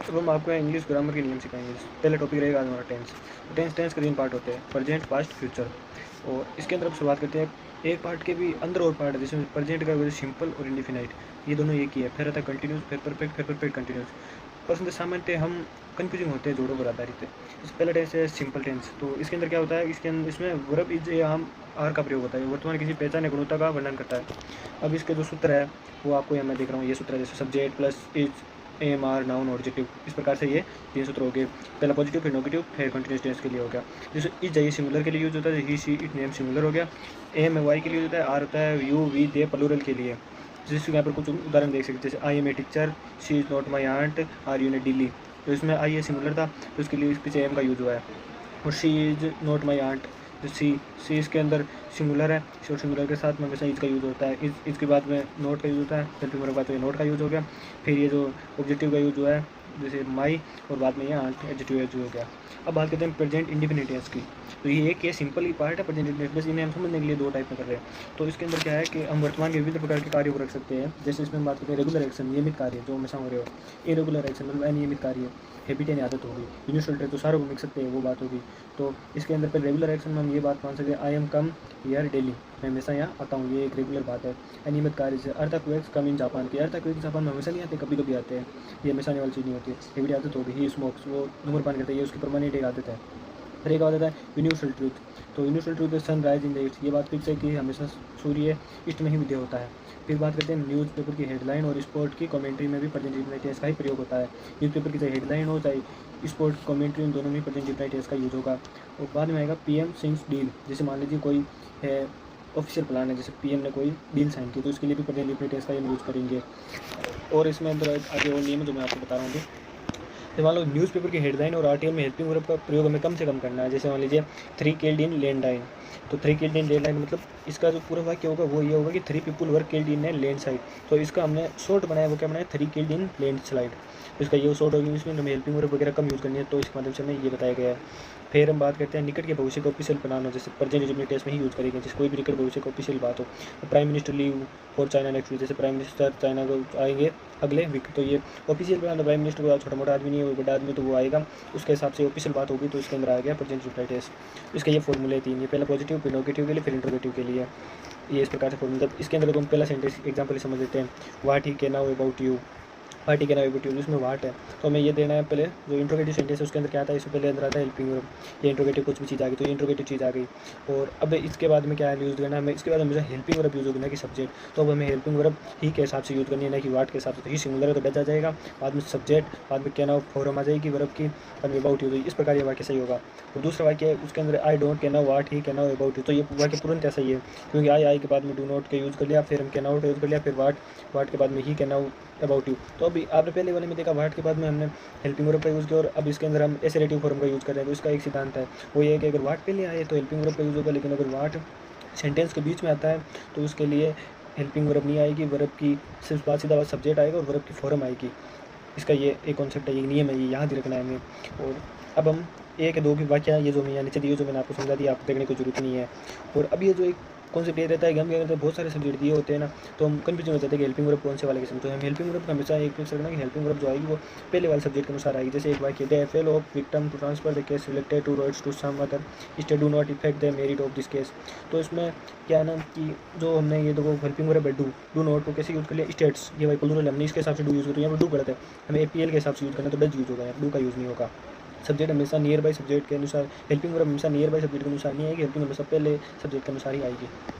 अब हम आपको इंग्लिश ग्रामर के नियम सिखाएंगे। पहला टॉपिक रहेगा हमारा टेंस। टेंस के 3 पार्ट होते हैं, प्रेजेंट, पास्ट, फ्यूचर। और इसके अंदर हम शुरुआत करते हैं। एक पार्ट के भी अंदर और पार्ट है, जिसमें प्रेजेंट का वजह सिंपल और इंडिफिनाइट, ये दोनों एक ही है। फिर आता है कंटिन्यूस, फिर परफेक्ट, फिर परफेक्ट कंटिन्यूस। पसंद सामान्यतः हम कन्फ्यूजिंग होते हैं जोड़ों पर आधारित है। इस पहला टेंस है सिंपल टेंस। तो इसके अंदर क्या होता है, इसमें वर्ब इज या हम आर का प्रयोग होता है, वर्तमान किसी पहचान या गुणवत्ता का वर्णन करता है। अब इसके जो सूत्र है वो आपको यहाँ मैं देख रहा हूँ, ये सूत्र है जैसे subject plus is, am are, noun, objective, इस प्रकार से ये 3 सूत्र हो गए। पहला पॉजिटिव, फिर नेगेटिव, फिर कंटिन्यूस टेंस के लिए हो गया। जैसे इज जाइए सिंगुलर के लिए यूज होता है, ही सी इट नेम सिंगुलर हो गया। एम वाई के लिए होता है, आर होता है यू वी दे प्लूरल के लिए। जैसे यहाँ पर कुछ उदाहरण देख सकते हैं, जैसे I am a teacher, she is not my aunt, are you ने दिल्ली। तो इसमें आई ए सिंगुलर था, तो उसके लिए पीछे एम का यूज हुआ है। और she is not my aunt, जो सी इसके अंदर सिंगुलर है, और सिंगुलर के साथ में हमेशा इज का यूज़ होता है। इज के बाद में नोट का यूज़ होता है, फिर मेरे बाद में नोट का यूज़ हो गया। फिर ये जो ऑब्जेक्टिव का यूज़ हुआ है, जैसे माई, और बाद में ये आंट एडजेक्टिव यूज हो गया। अब बात करते हैं प्रेजेंट इंडिफिनिट टेंस की। तो ये एक सिंपल ही पार्ट है प्रेजेंट इंडिफिनिट, बस इन्हें हम समझने के लिए 2 टाइप में कर रहे हैं। तो इसके अंदर क्या है कि हम वर्तमान के विभिन्न प्रकार के कार्यों को रख सकते हैं। जैसे इसमें हम बात करते हैं रेगुलर एक्शन, नियमित कार्य जो हमेशा हो रहे हो। इरेगुलर एक्शन मतलब अनियमित कार्य, हैबिट यानी आदत होगी। यूनिवर्सल ट्रेट तो सारों को लिख सकते हैं, वो बात होगी। तो इसके अंदर पर रेगुलर एक्शन में हम ये बात मान सकते हैं, I am come here daily, मैं हमेशा यहाँ आता हूँ, ये एक रेगुलर बात है। अनियमित कार्य से अर्थक्वेक्स कम इन जापान के, अर्थक्वेक्स जापान में हमेशा नहीं आते, कभी कभी आते हैं, ये हमेशा आने वाली चीज़ नहीं होती है। हैबिट आदत होगी, ही स्मोक्स, वो धूम्रपान करता है, ये उसकी परमानेंट एक आदत है। फिर एक आदत है यूनिवर्सल ट्रूथ। तो universal truth sun rise in the east, ये बात फिक्स है कि हमेशा सूर्य ईस्ट में ही उदय होता है। फिर बात करते हैं न्यूज़पेपर की हेडलाइन और स्पोर्ट की कमेंट्री में भी प्रेजेंट इंडिफिनिट टेंस का ही प्रयोग होता है। न्यूज़पेपर की चाहे हेडलाइन हो चाहे स्पोर्ट कमेंट्री, इन दोनों में प्रेजेंट इंडिफिनिट टेंस का यूज होगा। और बाद में आएगा पीएम सिंग्स डील, जैसे मान लीजिए कोई है ऑफिशियल प्लान है, जैसे पीएम ने कोई डील साइन की, तो इसके लिए भी प्रेजेंट इंडिफिनिट टेंस का हम यूज़ करेंगे। और इसमें अंदर आगे और नियम जो मैं आपको बता रहा हूँ। तो मान लो न्यूज़पेपर की हेडलाइन और आर्टिकल में हेल्पिंग वर्ब का प्रयोग हमें कम से कम करना है। जैसे मान लीजिए 3 किल्ड इन लैंडलाइन, तो 3 किल्ड इन लैंडलाइन मतलब इसका जो पूरा वाक्य होगा वो ये होगा कि 3 people were killed in a land side. तो इसका हमने शॉर्ट बनाया, वो क्या बनाया, 3 किल्ड इन लैंड स्लाइड। तो इसका ये शॉर्ट होगी, इसमें हमें हेल्पिंग वर्ब वगैरह कम यूज़ करनी है, तो इस माध्यम से हमें ये बताया गया है। फिर हम बात करते हैं निकट के भविष्य का ऑफिशियल प्लान हो, जैसे प्रेजेंट इंडिफिनिट टेंस में ही यूज़ करेंगे, जैसे कोई भी निकट भविष्य का ऑफिशियल बात हो। तो prime minister leave for China next week, जैसे प्राइम मिनिस्टर चाइना को आएंगे अगले वीक, तो ये ऑफिशियल प्लान। तो प्राइम मिनिस्टर को छोटा मोटा आदमी नहीं है, वो बड़ा आदमी, तो वो आएगा, उसके हिसाब से ऑफिशियल बात होगी, तो इसके अंदर आ गया प्रेजेंट इंडिफिनिट टेंस। इसके ये फॉर्मूले 3, ये पहला पॉजिटिव, फिर नेगेटिव के लिए, फिर इंटरोगेटिव के लिए, ये इस प्रकार से फॉर्मूला। इसके अंदर तो हम पहला सेंटेंस एग्जाम्पल समझ लेते हैं, what he can now about you, party के नाम एबिट्यूज, उसमें वाट है, तो हमें ये देना है। पहले जो इंट्रोगेटिव सेंटेंस है उसके अंदर क्या आता है, इससे पहले अंदर आता है हेल्पिंग वर्ब, ये इंट्रोगेटिव कुछ भी चीज़ आ गई, तो ये इंट्रोगेटिव चीज़ आ गई। और अब इसके बाद में क्या है यूज़ करना है हमें, इसके बाद हमेशा हेल्पिंग वर्ब यूज़ होगी ना कि सब्जेक्ट, तो अब हमें हेल्पिंग वर्ब ही के हिसाब से यूज़ करनी है, ना कि वाट के हिसाब से। तो ही सिंगुलर है तो डच आ जाएगा, बाद में सब्जेक्ट, बाद में क्या नाउ फॉर्म आ जाएगी वर्ब की, बाद में अबाउट यू, तो इस प्रकार ये वाक्य सही होगा। और दूसरा वाक्य है उसके अंदर I don't can now what he can now about you, तो ये वाक्य तुरंत ऐसा ही है, क्योंकि आई के बाद में डू नॉट का यूज़ कर लिया, फिर हम कैन नाउट यूज़ कर लिया, फिर वाट के बाद में he can now about you. तो अभी आपने पहले वाले में देखा वाट के बाद में हमने हेल्पिंग वर्ब का यूज़ किया, और अब इसके अंदर हम एसरेटिव फॉर्म का यूज़ कर रहे हैं। तो इसका एक सिद्धांत है, वो ये है कि अगर वाट पहले आए तो हेल्पिंग वर्ब का यूज़ होगा, लेकिन अगर वाट सेंटेंस के बीच में आता है तो उसके लिए हेल्पिंग वर्ब नहीं आएगी, वर्ब की सिर्फ बात सीधा बात सब्जेक्ट आएगा और वर्ब की फॉर्म आएगी। इसका ये एक कॉन्सेप्ट है, ये नियम है, ये याद ही रखना है हमें। और अब हम 1 या 2 की वाक्य ये जो मैं यहाँ नीचे दिए, जो मैंने आपको समझा दिया, आपको देखने की जरूरत नहीं है। और अब ये जो एक कॉन्सेप्ट ये रहता है कि हम क्या करते हैं, बहुत सारे सब्जेक्ट दिए होते हैं ना, तो हम कन्फ्यूजन हो जाते हैं कि हेल्पिंग वर्ब कौन से वाले किस्म। तो हम हेल्पिंग वर्ब का हमेशा एक फिक्स रखना कि हेल्पिंग वर्ब जो आएगी वो पहले वाले सब्जेक्ट के अनुसार आएगी। जैसे एक वाक्य they fail of victim to transfer the case related to rights to some other state do not effect the merit of this case. तो इसमें क्या है ना कि जो हमने ये देखो हेल्पिंग वर्ब है डू नॉट को कैसे यूज़ कर लिया, स्टेट्स, ये भाई प्लूरल हमने इसके हिसाब से डू यूज़ करें, यहाँ पर डू गलत है, हमें एपीएल के हिसाब से यूज़ करना है, तो डज यूज़ होगा, डू का यूज़ नहीं होगा। सब्जेक्ट हमेशा नियर बाई सब्जेक्ट के अनुसार, हेल्पिंग वर्ब हमेशा नियर बाई सब्जेक्ट के अनुसार नहीं आएगी, हेल्पिंग हमेशा पहले सब्जेक्ट के अनुसार ही आएगी।